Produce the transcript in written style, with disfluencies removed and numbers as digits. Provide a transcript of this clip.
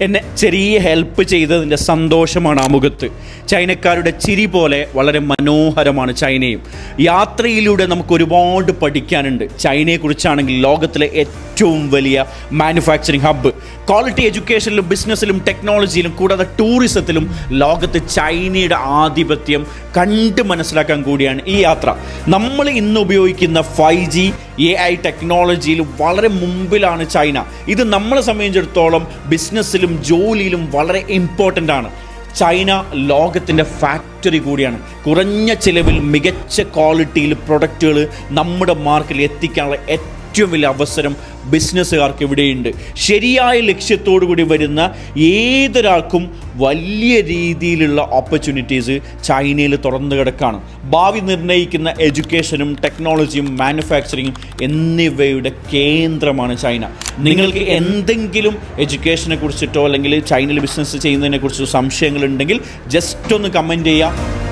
എന്നെ ചെറിയ ഹെൽപ്പ് ചെയ്തതിൻ്റെ സന്തോഷമാണ് ആ മുഖത്ത്. ചൈനക്കാരുടെ ചിരി പോലെ വളരെ മനോഹരമാണ് ചൈനയും. യാത്രയിലൂടെ നമുക്ക് ഒരുപാട് പഠിക്കാനുണ്ട്. ചൈനയെക്കുറിച്ചാണെങ്കിൽ ലോകത്തിലെ ഏറ്റവും വലിയ മാനുഫാക്ചറിങ് ഹബ്ബ്, ക്വാളിറ്റി എഡ്യൂക്കേഷനിലും ബിസിനസ്സിലും ടെക്നോളജിയിലും കൂടാതെ ടൂറിസത്തിലും ലോകത്ത് ചൈനയുടെ ആധിപത്യം കണ്ട് മനസ്സിലാക്കാൻ കൂടിയാണ് ഈ യാത്ര. നമ്മൾ ഇന്ന് ഉപയോഗിക്കുന്ന 5G AI ടെക്നോളജിയിൽ വളരെ മുമ്പിലാണ് ചൈന. ഇത് നമ്മളെ സംബന്ധിച്ചിടത്തോളം ബിസിനസ്സിലും ജോലിയിലും വളരെ ഇമ്പോർട്ടൻ്റ് ആണ്. ചൈന ലോകത്തിൻ്റെ ഫാക്ടറി കൂടിയാണ്. കുറഞ്ഞ ചിലവിൽ മികച്ച ക്വാളിറ്റിയിൽ പ്രൊഡക്റ്റുകൾ നമ്മുടെ മാർക്കറ്റിൽ എത്തിക്കാനുള്ള ഏറ്റവും വലിയ അവസരം ബിസിനസ്സുകാർക്ക് ഇവിടെയുണ്ട്. ശരിയായ ലക്ഷ്യത്തോടു കൂടി വരുന്ന ഏതൊരാൾക്കും വലിയ രീതിയിലുള്ള ഓപ്പർച്യൂണിറ്റീസ് ചൈനയിൽ തുറന്നു കിടക്കുകയാണ്. ഭാവി നിർണ്ണയിക്കുന്ന എഡ്യൂക്കേഷനും ടെക്നോളജിയും മാനുഫാക്ചറിങ്ങും എന്നിവയുടെ കേന്ദ്രമാണ് ചൈന. നിങ്ങൾക്ക് എന്തെങ്കിലും എഡ്യൂക്കേഷനെ കുറിച്ചിട്ടോ അല്ലെങ്കിൽ ചൈനയിൽ ബിസിനസ് ചെയ്യുന്നതിനെ കുറിച്ചോ സംശയങ്ങളുണ്ടെങ്കിൽ ജസ്റ്റ് ഒന്ന് കമൻറ്റ് ചെയ്യുക.